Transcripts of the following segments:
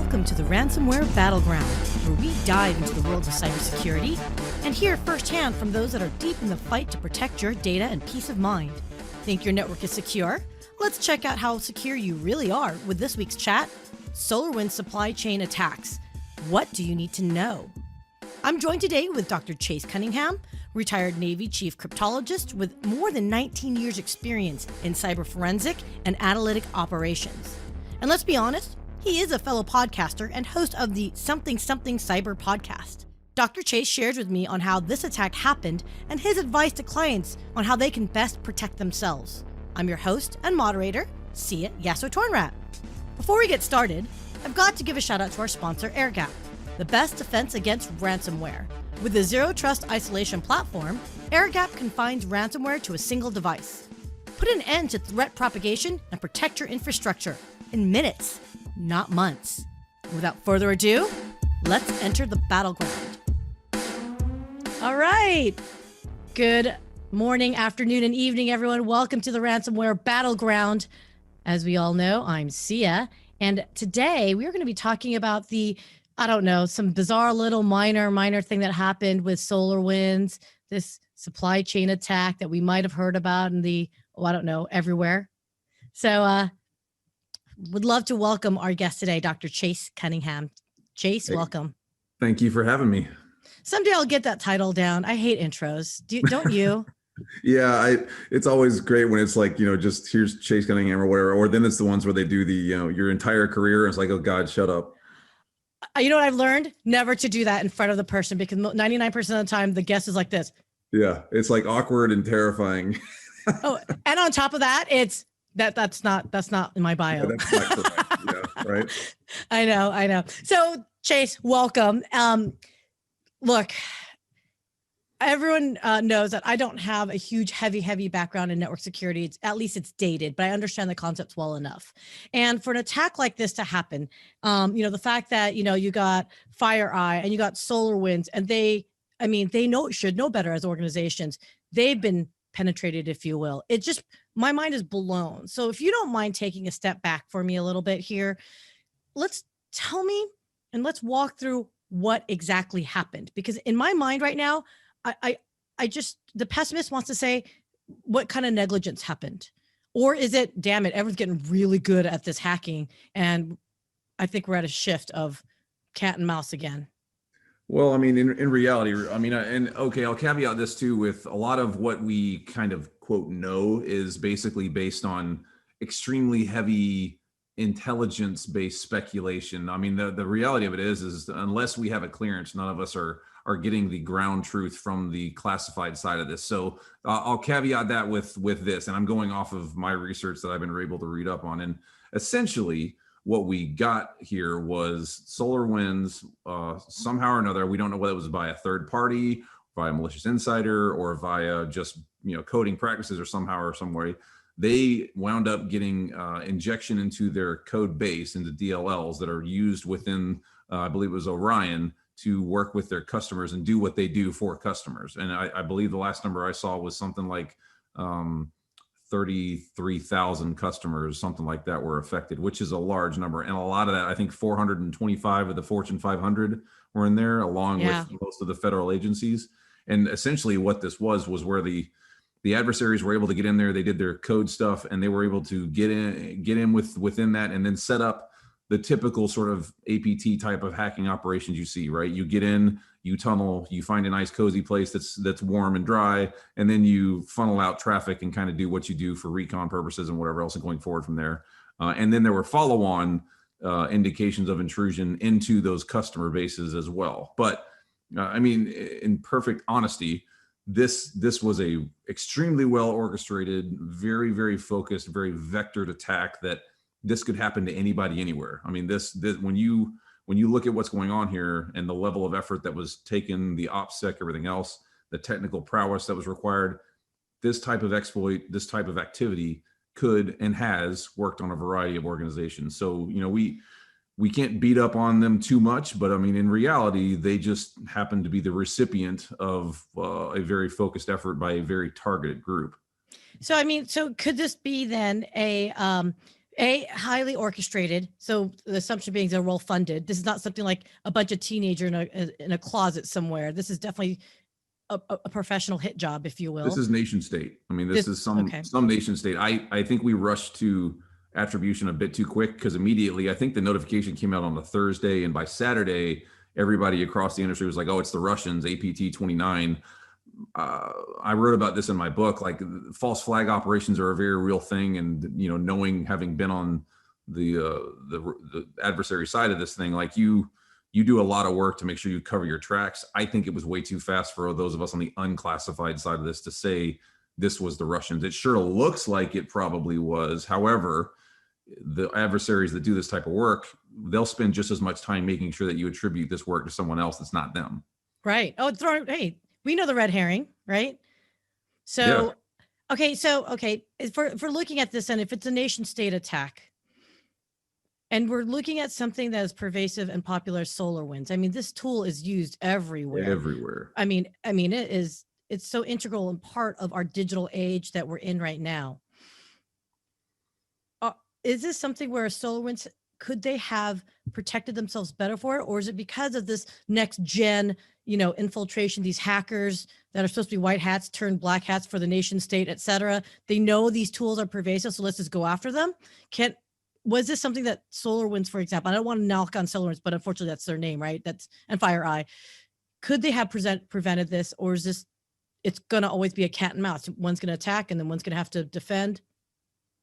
Welcome to the Ransomware Battleground, where we dive into the world of cybersecurity and hear firsthand from those that are deep in the fight to protect your data and peace of mind. Think your network is secure? Let's check out how secure you really are with this week's chat, Solarwinds Supply-Chain Attacks. What do you need to know? I'm joined today with Dr. Chase Cunningham, retired Navy chief cryptologist with more than 19 years experience in cyber forensic and analytic operations. And let's be honest, he is a fellow podcaster and host of the Something Something Cyber podcast. Dr. Chase shares with me on how this attack happened and his advice to clients on how they can best protect themselves. I'm your host and moderator, Sia Yasso-Tornrat. Before we get started, I've got to give a shout out to our sponsor, AirGap, the best defense against ransomware. With the Zero Trust isolation platform, AirGap confines ransomware to a single device. Put an end to threat propagation and protect your infrastructure in minutes, not months. Without further ado, let's enter the battleground. All right. Good morning, afternoon, and evening, everyone. Welcome to the Ransomware Battleground. As we all know, I'm Sia, and today we are going to be talking about some bizarre little minor thing that happened with SolarWinds, this supply chain attack that we might have heard about in everywhere. So, would love to welcome our guest today, Dr. Chase Cunningham. Chase, welcome. Thank you for having me. Someday I'll get that title down. I hate intros. Don't you? Yeah, it's always great when it's like, just here's Chase Cunningham or whatever, or then it's the ones where they do the, your entire career. And it's like, oh God, shut up. You know what I've learned? Never to do that in front of the person, because 99% of the time the guest is like this. Yeah, it's like awkward and terrifying. Oh, and on top of that, it's that's not in my bio. Yeah, that's not correct. Yeah, right. I know. So Chase, welcome. Look, everyone knows that I don't have a huge, heavy background in network security. At least it's dated, but I understand the concepts well enough. And for an attack like this to happen, the fact that, you got FireEye and you got SolarWinds, and they should know better as organizations. They've been penetrated, if you will. It just, my mind is blown. So if you don't mind taking a step back for me a little bit here, let's walk through what exactly happened. Because in my mind right now, the pessimist wants to say, what kind of negligence happened? Or is it, damn it, everyone's getting really good at this hacking, and I think we're at a shift of cat and mouse again? Well, in reality, I'll caveat this too with a lot of what we kind of quote know is basically based on extremely heavy intelligence-based speculation. The reality of it is unless we have a clearance, none of us are getting the ground truth from the classified side of this. So I'll caveat that with this, and I'm going off of my research that I've been able to read up on. And essentially what we got here was SolarWinds, somehow or another, we don't know whether it was by a third party, via malicious insider, or via just coding practices, or somehow or some way, they wound up getting injection into their code base, into DLLs that are used within, I believe it was Orion, to work with their customers and do what they do for customers. And I believe the last number I saw was something like 33,000 customers, something like that, were affected, which is a large number. And a lot of that, I think 425 of the Fortune 500 were in there, along with most of the federal agencies. And essentially what this was where the adversaries were able to get in there. They did their code stuff, and they were able to get in within that, and then set up the typical sort of APT type of hacking operations you see, right? You get in, you tunnel, you find a nice cozy place that's warm and dry, and then you funnel out traffic and kind of do what you do for recon purposes and whatever else, and going forward from there. And then there were follow-on indications of intrusion into those customer bases as well. But in perfect honesty, this was a extremely well orchestrated, very, very focused, very vectored attack that this could happen to anybody anywhere. This when you look at what's going on here and the level of effort that was taken, the OPSEC, everything else, the technical prowess that was required, this type of exploit, this type of activity could and has worked on a variety of organizations. So, we can't beat up on them too much, but in reality, they just happen to be the recipient of a very focused effort by a very targeted group. So, so could this be then Highly orchestrated. So the assumption being they're well funded. This is not something like a bunch of teenager in a closet somewhere. This is definitely a professional hit job, if you will. This is nation state. I mean, this is some nation state. I think we rushed to attribution a bit too quick, because immediately I think the notification came out on the Thursday, and by Saturday, everybody across the industry was like, "Oh, it's the Russians, APT 29." I wrote about this in my book. Like, false flag operations are a very real thing, and having been on the adversary side of this thing, like you do a lot of work to make sure you cover your tracks. I think it was way too fast for those of us on the unclassified side of this to say this was the Russians. It sure looks like it probably was. However, the adversaries that do this type of work, they'll spend just as much time making sure that you attribute this work to someone else that's not them. Right. Oh, hey, we know the red herring, right? So, yeah. Okay. If we're looking at this, and if it's a nation state attack, and we're looking at something that is pervasive and popular as SolarWinds. I mean, this tool is used everywhere. Everywhere. I mean, it's so integral and part of our digital age that we're in right now. Is this something where SolarWinds, could they have protected themselves better for it? Or is it because of this next gen, infiltration, these hackers that are supposed to be white hats turned black hats for the nation state, et cetera? They know these tools are pervasive, so let's just go after them. Was this something that SolarWinds, for example, I don't want to knock on SolarWinds, but unfortunately that's their name, right? And FireEye. Could they have prevented this, or is this, it's going to always be a cat and mouse? One's going to attack and then one's going to have to defend.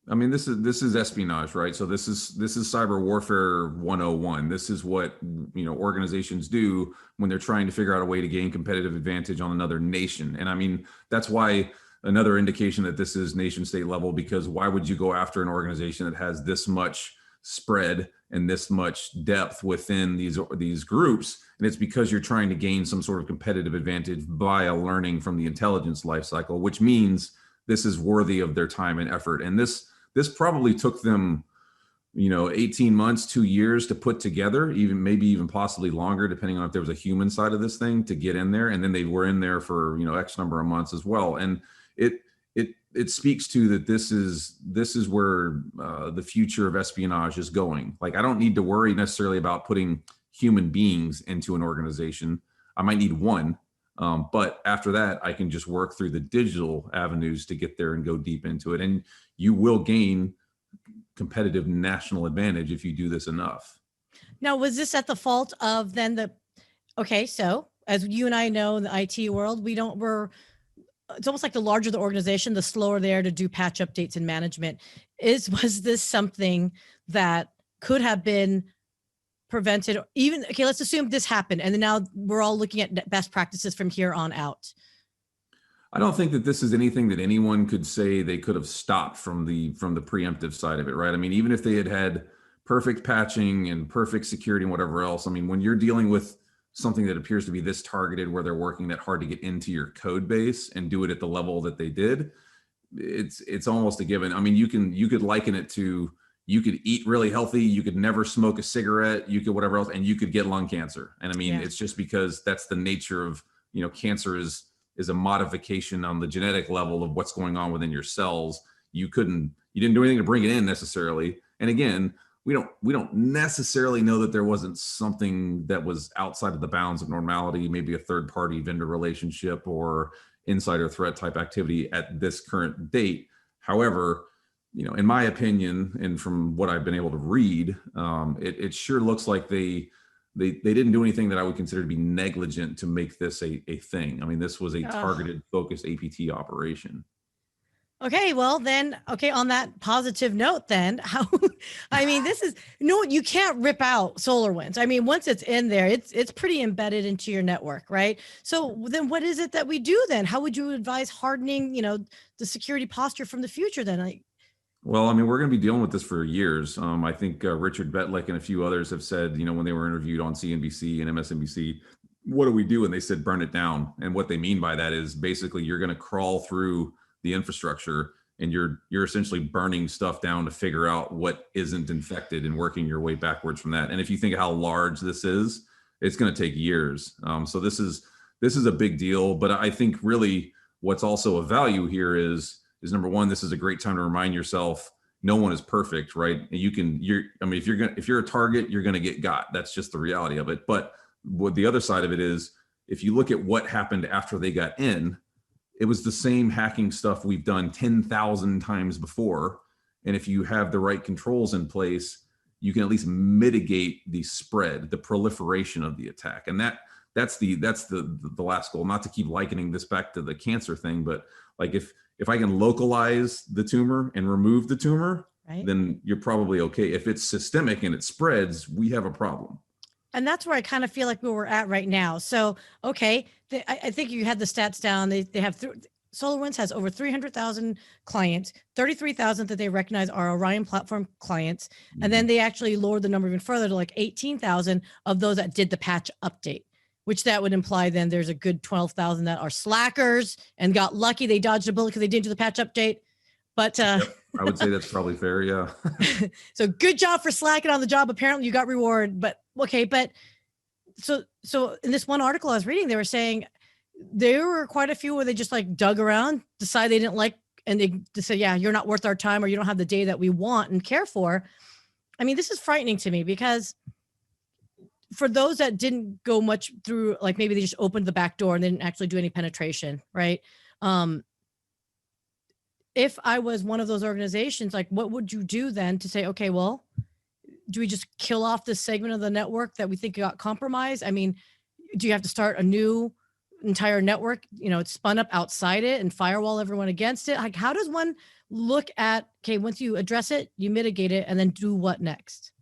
I mean, this is espionage, right? So this is cyber warfare 101. This is what, organizations do when they're trying to figure out a way to gain competitive advantage on another nation. And I mean, that's why another indication that this is nation state level, because why would you go after an organization that has this much spread and this much depth within these groups? And it's because you're trying to gain some sort of competitive advantage by learning from the intelligence lifecycle, which means this is worthy of their time and effort. And this probably took them, 18 months, 2 years to put together, maybe even possibly longer, depending on if there was a human side of this thing to get in there. And then they were in there for, X number of months as well. And it speaks to that this is where the future of espionage is going. Like, I don't need to worry necessarily about putting human beings into an organization. I might need one, but after that, I can just work through the digital avenues to get there and go deep into it. And you will gain competitive national advantage if you do this enough. Now, was this at the fault of then so as you and I know in the IT world, it's almost like the larger the organization, the slower they are to do patch updates and management. Was this something that could have been prevented? Let's assume this happened, and then now we're all looking at best practices from here on out. I don't think that this is anything that anyone could say they could have stopped from the preemptive side of it, right? I mean, even if they had perfect patching and perfect security and whatever else, I mean, when you're dealing with something that appears to be this targeted, where they're working that hard to get into your code base and do it at the level that they did, it's almost a given. I mean, you could liken it to, you could eat really healthy, you could never smoke a cigarette, you could whatever else, and you could get lung cancer. And I mean, It's just because that's the nature of, cancer is a modification on the genetic level of what's going on within your cells. You didn't do anything to bring it in necessarily. And again, we don't necessarily know that there wasn't something that was outside of the bounds of normality, maybe a third-party vendor relationship or insider threat type activity at this current date. However, in my opinion, and from what I've been able to read, it sure looks like they didn't do anything that I would consider to be negligent to make this a thing. I mean, this was a targeted, focused APT operation. Okay, well then, on that positive note then, this is, you can't rip out SolarWinds. I mean, once it's in there, it's pretty embedded into your network, right? So then what is it that we do then? How would you advise hardening, the security posture from the future then? Well, I mean, we're going to be dealing with this for years. I think Richard Betlick and a few others have said, when they were interviewed on CNBC and MSNBC, what do we do? And they said, burn it down. And what they mean by that is basically you're going to crawl through the infrastructure and you're essentially burning stuff down to figure out what isn't infected and working your way backwards from that. And if you think of how large this is, it's going to take years. So this is a big deal. But I think really what's also a value here is number one, this is a great time to remind yourself, no one is perfect, right? And if you're a target, you're going to get got. That's just the reality of it. But what the other side of it is, if you look at what happened after they got in, it was the same hacking stuff we've done 10,000 times before. And if you have the right controls in place, you can at least mitigate the spread, the proliferation of the attack. And that's the last goal. Not to keep likening this back to the cancer thing, but like if I can localize the tumor and remove the tumor, right, then you're probably okay. If it's systemic and it spreads, we have a problem. And that's where I kind of feel like where we're at right now. So, okay, I think you had the stats down. They have SolarWinds has over 300,000 clients, 33,000 that they recognize are Orion platform clients. Mm-hmm. And then they actually lowered the number even further to like 18,000 of those that did the patch update, which that would imply then there's a good 12,000 that are slackers and got lucky. They dodged a bullet because they didn't do the patch update. But yep, I would say that's probably fair. Yeah. So good job for slacking on the job. Apparently you got reward, but okay. But so in this one article I was reading, they were saying there were quite a few where they just like dug around, decided they didn't like, and they just said, yeah, you're not worth our time, or you don't have the data that we want and care for. I mean, this is frightening to me because for those that didn't go much through, like maybe they just opened the back door and they didn't actually do any penetration, right? If I was one of those organizations, like what would you do then to say, okay, well, do we just kill off this segment of the network that we think got compromised? I mean, do you have to start a new entire network, it's spun up outside it and firewall everyone against it? Like, how does one look at, okay, once you address it, you mitigate it, and then do what next?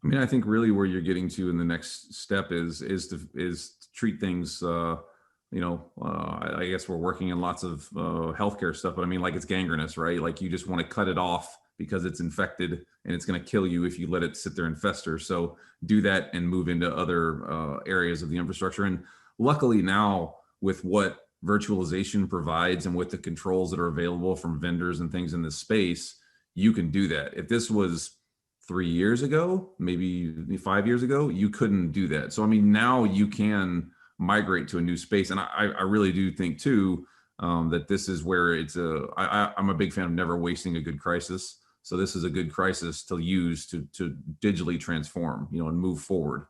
I mean, I think really where you're getting to in the next step is to treat things, I guess we're working in lots of healthcare stuff, but I mean, like it's gangrenous, right? Like you just want to cut it off because it's infected and it's going to kill you if you let it sit there and fester. So do that and move into other areas of the infrastructure. And luckily now with what virtualization provides and with the controls that are available from vendors and things in this space, you can do that. If this was 3 years ago, maybe 5 years ago, you couldn't do that. So, I mean, now you can migrate to a new space. And I really do think too, that this is where I'm a big fan of never wasting a good crisis. So this is a good crisis to use to digitally transform, and move forward.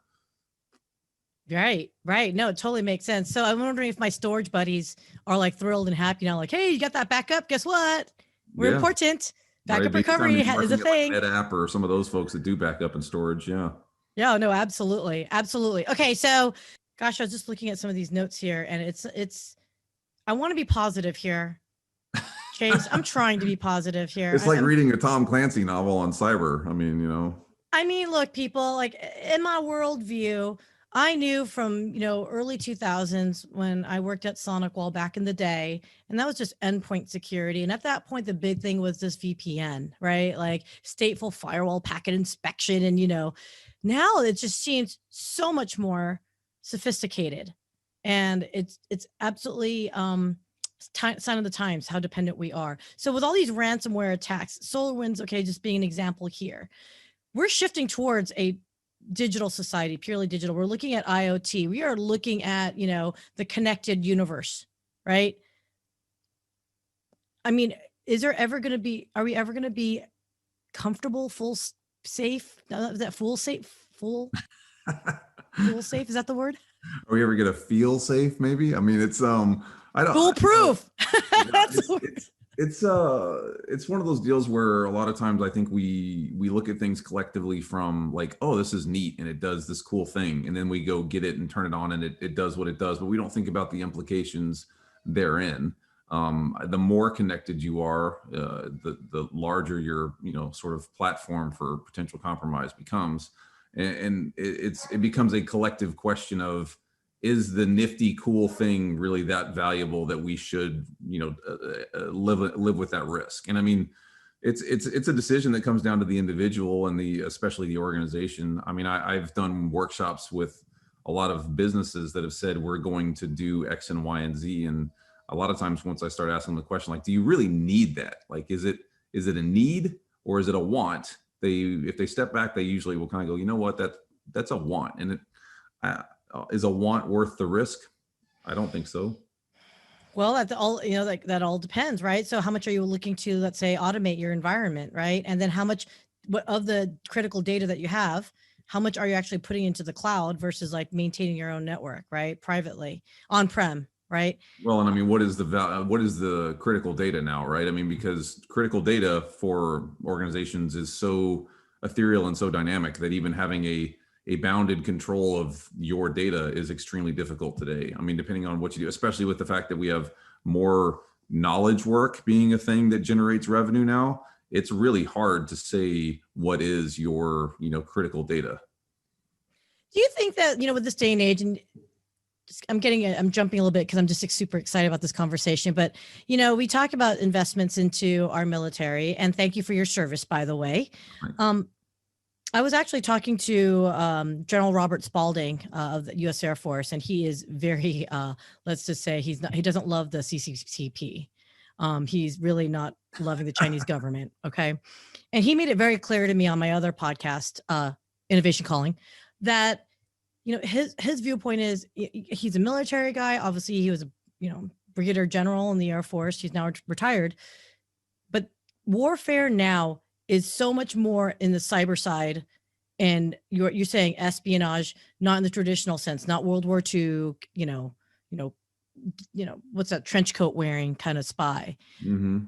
Right. No, it totally makes sense. So I'm wondering if my storage buddies are like thrilled and happy now, like, hey, you got that backup? Guess what? We're important. Backup recovery is a thing. Like NetApp or some of those folks that do backup and storage. Yeah. Yeah, no, absolutely. Okay. So gosh, I was just looking at some of these notes here and I want to be positive here. Chase, I'm trying to be positive here. It's like reading a Tom Clancy novel on cyber. I mean, look, people, like in my worldview, I knew from, early 2000s when I worked at SonicWall back in the day, and that was just endpoint security. And at that point, the big thing was this VPN, right? Like stateful firewall packet inspection. And, now it just seems so much more sophisticated. And it's absolutely sign of the times, how dependent we are. So with all these ransomware attacks, SolarWinds, okay, just being an example here, we're shifting towards a digital society, purely digital. We're looking at IoT. We are looking at, the connected universe, right? I mean, are we ever going to be comfortable, safe? Is that full safe? Full safe? Is that the word? Are we ever going to feel safe? Maybe. I mean, it's, I don't foolproof. It's one of those deals where a lot of times I think we look at things collectively from like, oh, this is neat and it does this cool thing, and then we go get it and turn it on and it does what it does, but we don't think about the implications therein. The more connected you are, the larger your sort of platform for potential compromise becomes, and it becomes a collective question of, is the nifty cool thing really that valuable that we should live with that risk? And I mean, it's a decision that comes down to the individual and especially the organization. I mean, I've done workshops with a lot of businesses that have said we're going to do X and Y and Z, and a lot of times once I start asking the question, like, do you really need that? Like, is it a need or is it a want? If they step back, they usually will kind of go, you know what, that's a want. And is a want worth the risk? I don't think so. Well, that all, like that all depends, right? So how much are you looking to, let's say, automate your environment, right? And then how much what of the critical data that you have, how much are you actually putting into the cloud versus like maintaining your own network, right? Privately, on-prem, right? Well, and I mean, what is the critical data now, right? I mean, because critical data for organizations is so ethereal and so dynamic that even having a bounded control of your data is extremely difficult today. I mean, depending on what you do, especially with the fact that we have more knowledge work being a thing that generates revenue now, it's really hard to say what is your, critical data. Do you think that, with this day and age, and I'm jumping a little bit because I'm just super excited about this conversation. But, we talk about investments into our military, and thank you for your service, by the way. Right. I was actually talking to General Robert Spalding of the U.S. Air Force, and he is very, let's just say he doesn't love the CCCP. He's really not loving the Chinese government. Okay. And he made it very clear to me on my other podcast, Innovation Calling, that his viewpoint is he's a military guy. Obviously, he was a brigadier general in the Air Force. He's now retired, but warfare now is so much more in the cyber side, and you're saying espionage, not in the traditional sense, not World War II. What's that trench coat wearing kind of spy? Mm-hmm.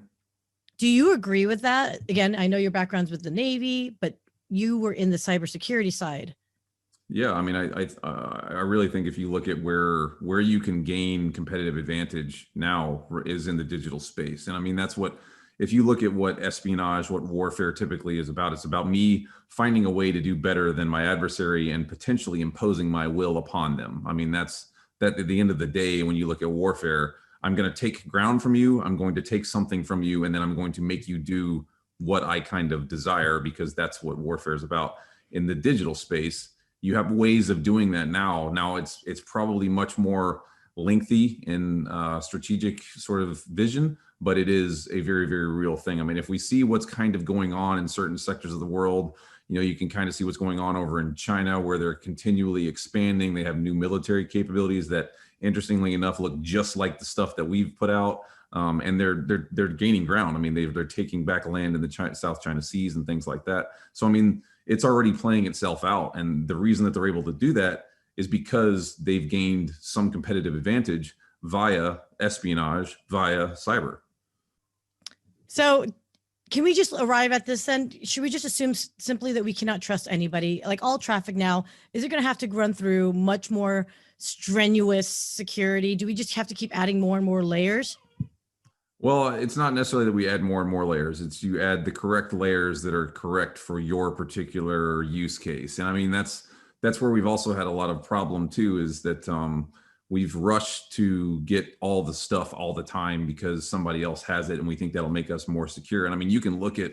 Do you agree with that? Again, I know your background's with the Navy, but you were in the cybersecurity side. Yeah, I mean, I really think if you look at where you can gain competitive advantage now is in the digital space, and I mean that's what, if you look at what espionage, what warfare typically is about, it's about me finding a way to do better than my adversary and potentially imposing my will upon them. I mean that at the end of the day, when you look at warfare, I'm going to take ground from you, I'm going to take something from you, and then I'm going to make you do what I kind of desire, because that's what warfare is about. In the digital space, you have ways of doing that now. Now it's probably much more lengthy in strategic sort of vision, but it is a very, very real thing. I mean, if we see what's kind of going on in certain sectors of the world, you can kind of see what's going on over in China, where they're continually expanding. They have new military capabilities that, interestingly enough, look just like the stuff that we've put out. And they're gaining ground. I mean, they're taking back land in the South China Seas and things like that. So, I mean, it's already playing itself out. And the reason that they're able to do that is because they've gained some competitive advantage via espionage, via cyber. So can we just arrive at this then? Should we just assume simply that we cannot trust anybody? Like all traffic now, is it going to have to run through much more strenuous security? Do we just have to keep adding more and more layers? Well, it's not necessarily that we add more and more layers. It's you add the correct layers that are correct for your particular use case. And I mean, that's where we've also had a lot of problem too, is that we've rushed to get all the stuff all the time because somebody else has it, and we think that'll make us more secure. And I mean, you can look at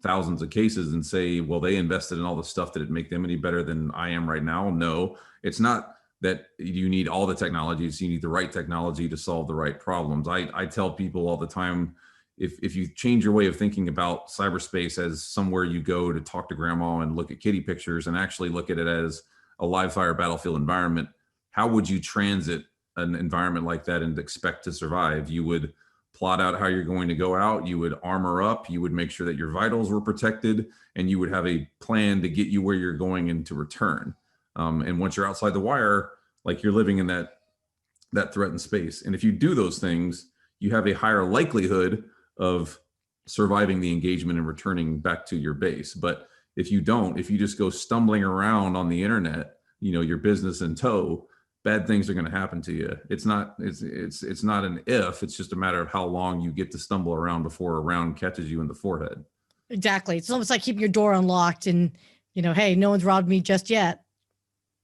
thousands of cases and say, well, they invested in all the stuff. Did it make them any better than I am right now? No, it's not that you need all the technologies. You need the right technology to solve the right problems. I tell people all the time, if you change your way of thinking about cyberspace as somewhere you go to talk to grandma and look at kitty pictures, and actually look at it as a live fire battlefield environment, how would you transit an environment like that and expect to survive? You would plot out how you're going to go out. You would armor up. You would make sure that your vitals were protected, and you would have a plan to get you where you're going and to return. And once you're outside the wire, like you're living in that threatened space. And if you do those things, you have a higher likelihood of surviving the engagement and returning back to your base. But if you don't, if you just go stumbling around on the internet, your business in tow, bad things are going to happen to you. It's not an if, it's just a matter of how long you get to stumble around before a round catches you in the forehead. Exactly. It's almost like keeping your door unlocked and, hey, no one's robbed me just yet.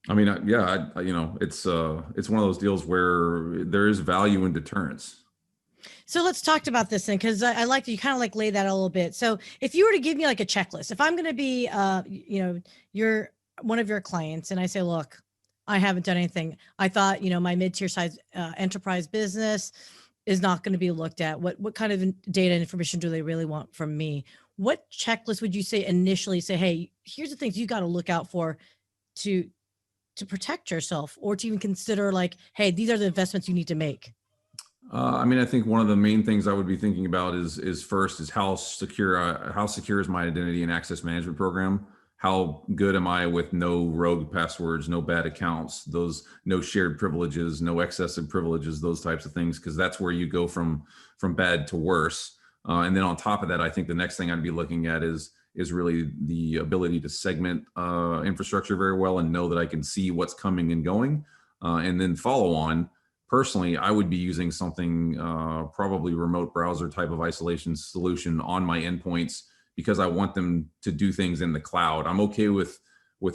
I mean, it's one of those deals where there is value in deterrence. So let's talk about this thing, because I like that you kind of like lay that a little bit. So if you were to give me like a checklist, if I'm going to be, you're one of your clients, and I say, look, I haven't done anything. I thought, my mid-tier size enterprise business is not going to be looked at. What kind of data and information do they really want from me? What checklist would you say initially say, hey, here's the things you got to look out for to protect yourself, or to even consider like, hey, these are the investments you need to make? I mean, I think one of the main things I would be thinking about is first is how secure is my identity and access management program? How good am I with no rogue passwords, no bad accounts, those no shared privileges, no excessive privileges, those types of things, because that's where you go from bad to worse. And then on top of that, I think the next thing I'd be looking at is really the ability to segment infrastructure very well and know that I can see what's coming and going, and then follow on. Personally, I would be using something probably remote browser type of isolation solution on my endpoints because I want them to do things in the cloud. I'm okay with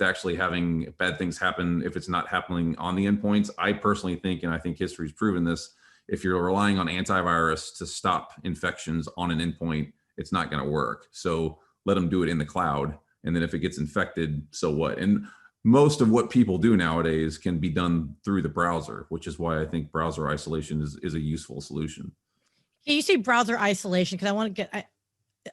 actually having bad things happen if it's not happening on the endpoints. I personally think, and I think history's proven this, if you're relying on antivirus to stop infections on an endpoint, it's not going to work. So let them do it in the cloud. And then if it gets infected, so what? And most of what people do nowadays can be done through the browser, which is why I think browser isolation is a useful solution. Can you say browser isolation? Because I want to get,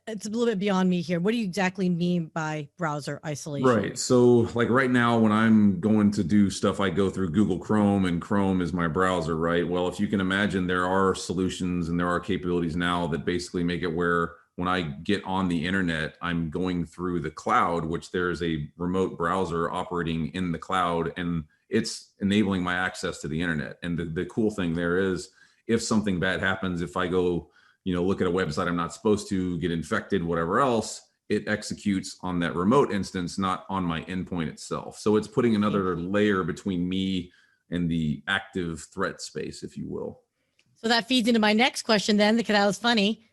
it's a little bit beyond me here. What do you exactly mean by browser isolation? Right. So like right now, when I'm going to do stuff, I go through Google Chrome, and Chrome is my browser, right? Well, if you can imagine, there are solutions and there are capabilities now that basically make it where when I get on the internet, I'm going through the cloud, which there's a remote browser operating in the cloud, and it's enabling my access to the internet. And the cool thing there is, if something bad happens, if I go, look at a website I'm not supposed to, get infected, whatever else, it executes on that remote instance, not on my endpoint itself. So it's putting another layer between me and the active threat space, if you will. So that feeds into my next question then, because that was funny.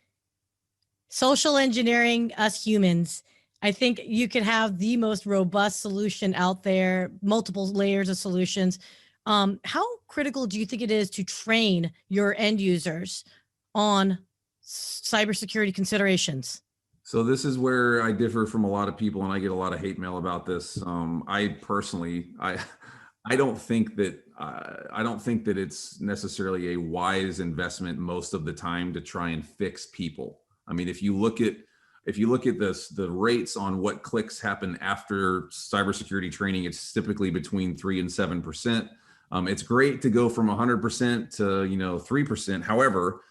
Social engineering us humans. I think you could have the most robust solution out there, multiple layers of solutions. How critical do you think it is to train your end users on cybersecurity considerations? So this is where I differ from a lot of people, and I get a lot of hate mail about this. I personally, I don't think that it's necessarily a wise investment most of the time to try and fix people. I mean, if you look at this, the rates on what clicks happen after cybersecurity training, it's typically between 3 and 7%. It's great to go from 100% to 3%. However,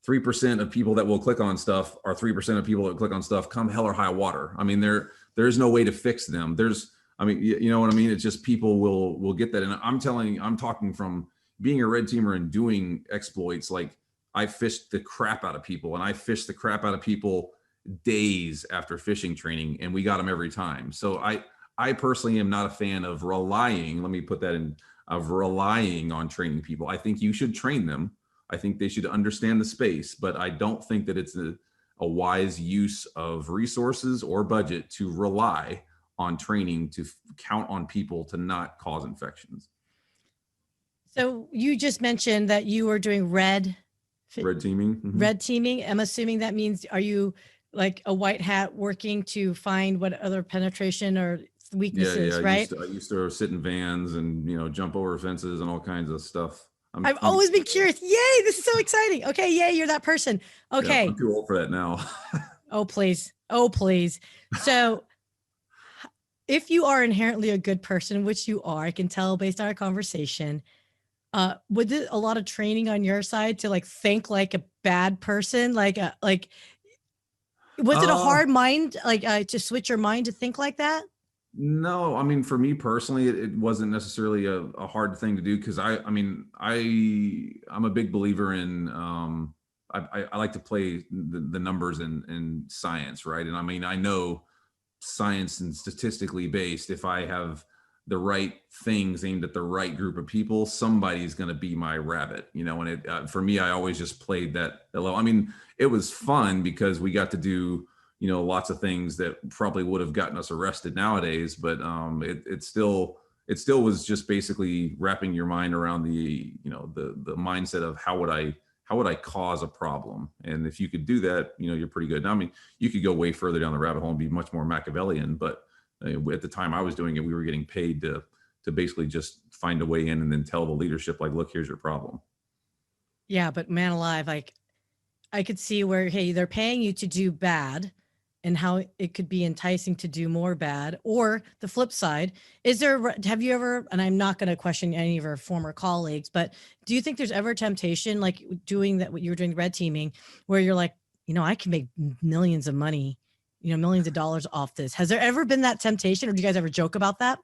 3% of people that will click on stuff are 3% of people that click on stuff come hell or high water. I mean, there's no way to fix them. You know what I mean? It's just people will get that. And I'm talking from being a red teamer and doing exploits. Like, I fished the crap out of people, and I fished the crap out of people days after phishing training, and we got them every time. So I personally am not a fan of relying, let me put that in, of relying on training people. I think you should train them. I think they should understand the space, but I don't think that it's a wise use of resources or budget to rely on training to count on people to not cause infections. So you just mentioned that you were doing red teaming. Mm-hmm. Red teaming. I'm assuming that means, are you like a white hat working to find what other penetration or weaknesses, yeah. right? I used to sit in vans and jump over fences and all kinds of stuff. I've always been curious. Yay, this is so exciting. Okay, yay, you're that person. Okay. Yeah, I'm too old for that now. Oh, please. Oh, please. So if you are inherently a good person, which you are, I can tell based on our conversation, was it a lot of training on your side to like think like a bad person? Was it a hard mind, to switch your mind to think like that? No, I mean, for me personally, it wasn't necessarily a hard thing to do, because I'm a big believer in, I like to play the numbers in science, right? And I mean, I know science and statistically based, if I have the right things aimed at the right group of people, somebody's going to be my rabbit, and it, for me, I always just played that level. I mean, it was fun because we got to do, lots of things that probably would have gotten us arrested nowadays, but it still was just basically wrapping your mind around the mindset of how would I cause a problem? And if you could do that, you're pretty good. Now, I mean, you could go way further down the rabbit hole and be much more Machiavellian, but at the time I was doing it, we were getting paid to basically just find a way in and then tell the leadership, like, look, here's your problem. Yeah, but man alive, like, I could see where, hey, they're paying you to do bad. and how it could be enticing to do more bad. Or the flip side, have you ever, and I'm not going to question any of our former colleagues, but do you think there's ever a temptation, like doing that, what you were doing, red teaming, where you're like, I can make millions of money, millions of dollars off this? Has there ever been that temptation, or do you guys ever joke about that?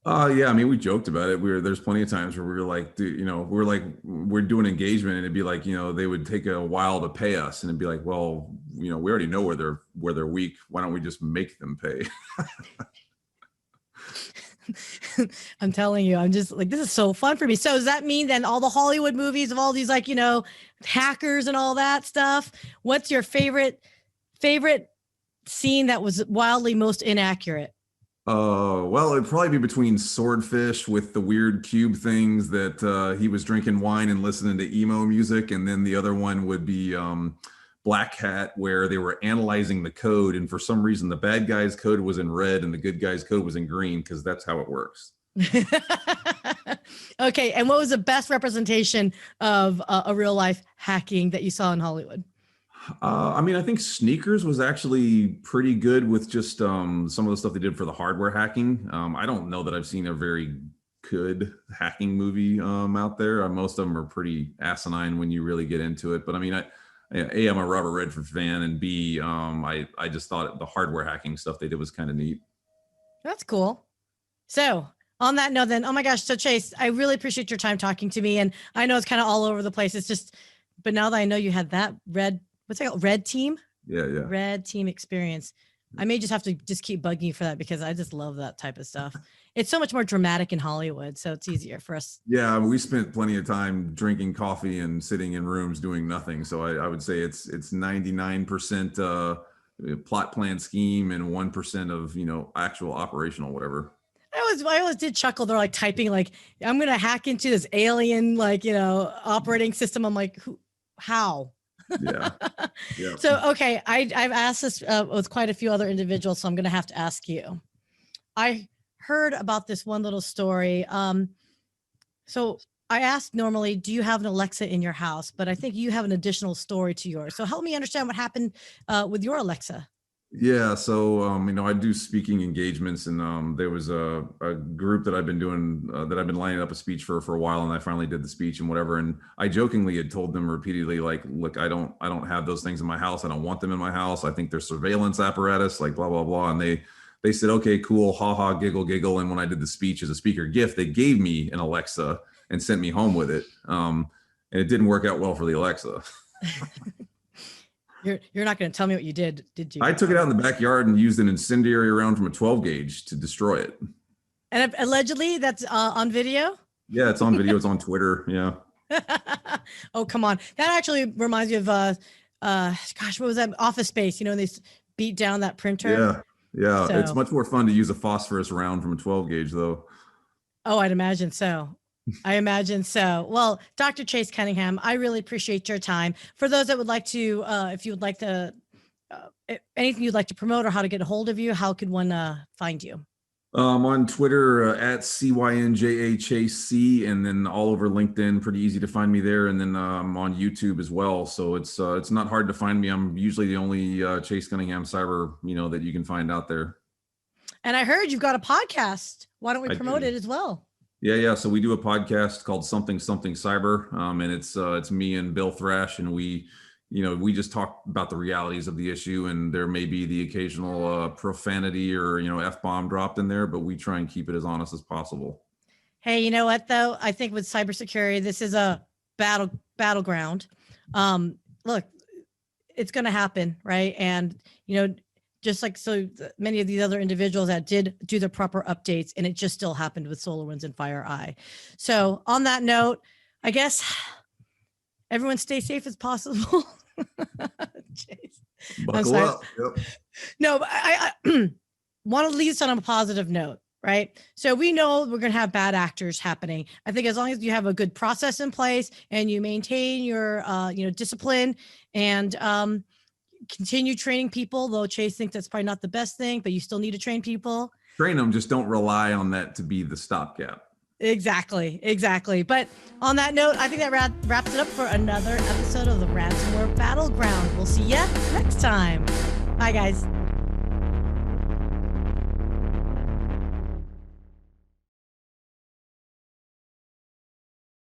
Yeah, I mean, we joked about it. There's plenty of times where we were like, we're doing engagement, and it'd be like, they would take a while to pay us, and it'd be like, well, we already know where they're weak. Why don't we just make them pay? I'm telling you, I'm just like, this is so fun for me. So does that mean then all the Hollywood movies of all these, like, hackers and all that stuff? What's your favorite scene that was wildly most inaccurate? Well, it'd probably be between Swordfish with the weird cube things that he was drinking wine and listening to emo music, and then the other one would be Black Hat, where they were analyzing the code, and for some reason the bad guy's code was in red and the good guy's code was in green, because that's how it works. Okay, and what was the best representation of a real life hacking that you saw in Hollywood? I mean, I think Sneakers was actually pretty good with just some of the stuff they did for the hardware hacking. I don't know that I've seen a very good hacking movie out there. Most of them are pretty asinine when you really get into it. But I mean, A, I'm a Robert Redford fan, and B, I just thought the hardware hacking stuff they did was kind of neat. That's cool. So on that note then, oh my gosh. So Chase, I really appreciate your time talking to me. And I know it's kind of all over the place. It's just, but now that I know you had that what's it called? Red team? Yeah. Red team experience. I may just have to just keep bugging you for that, because I just love that type of stuff. It's so much more dramatic in Hollywood, so it's easier for us. Yeah, we spent plenty of time drinking coffee and sitting in rooms doing nothing. So I would say it's 99% plot plan scheme and 1% of actual operational whatever. I always did chuckle. They're like typing, like, I'm gonna hack into this alien, like, operating system. I'm like, how? Yeah. So, okay, I've asked this with quite a few other individuals, so I'm going to have to ask you. I heard about this one little story. So I asked normally, do you have an Alexa in your house? But I think you have an additional story to yours. So help me understand what happened with your Alexa. Yeah, so I do speaking engagements, and there was a group that I've been doing that I've been lining up a speech for a while, and I finally did the speech and whatever. And I jokingly had told them repeatedly, like, look, I don't have those things in my house. I don't want them in my house. I think they're surveillance apparatus, like blah blah blah. And they said, okay, cool, ha ha, giggle giggle. And when I did the speech as a speaker gift, they gave me an Alexa and sent me home with it. And it didn't work out well for the Alexa. You're not going to tell me what you did you? I took it out in the backyard and used an incendiary round from a 12 gauge to destroy it. And allegedly that's on video? Yeah, it's on video. It's on Twitter. Yeah. Oh, come on. That actually reminds me of, gosh, what was that? Office Space, they beat down that printer. Yeah. So, it's much more fun to use a phosphorus round from a 12 gauge though. Oh, I'd imagine so. Well, Dr. Chase Cunningham, I really appreciate your time. For those that would like to, if you would like to, anything you'd like to promote or how to get a hold of you, how could one find you? On Twitter at CYNJA Chase C, and then all over LinkedIn, pretty easy to find me there. And then I'm on YouTube as well. So it's not hard to find me. I'm usually the only Chase Cunningham cyber, that you can find out there. And I heard you've got a podcast. Why don't we promote it as well? Yeah. So we do a podcast called Something Cyber, and it's me and Bill Thrash, and we just talk about the realities of the issue, and there may be the occasional profanity or F-bomb dropped in there, but we try and keep it as honest as possible. Hey, you know what though? I think with cybersecurity, this is a battleground. Look, it's going to happen, right? And just like so many of these other individuals that did do the proper updates, and it just still happened with SolarWinds and FireEye. So on that note, I guess everyone stay safe as possible. Buckle up. Yep. No, but I want to leave this on a positive note, right? So we know we're going to have bad actors happening. I think as long as you have a good process in place and you maintain your, discipline and continue training people, though Chase thinks that's probably not the best thing, but you still need to train people. Train them, just don't rely on that to be the stopgap. Exactly. But on that note, I think that wraps it up for another episode of the Ransomware Battleground. We'll see you next time. Bye, guys.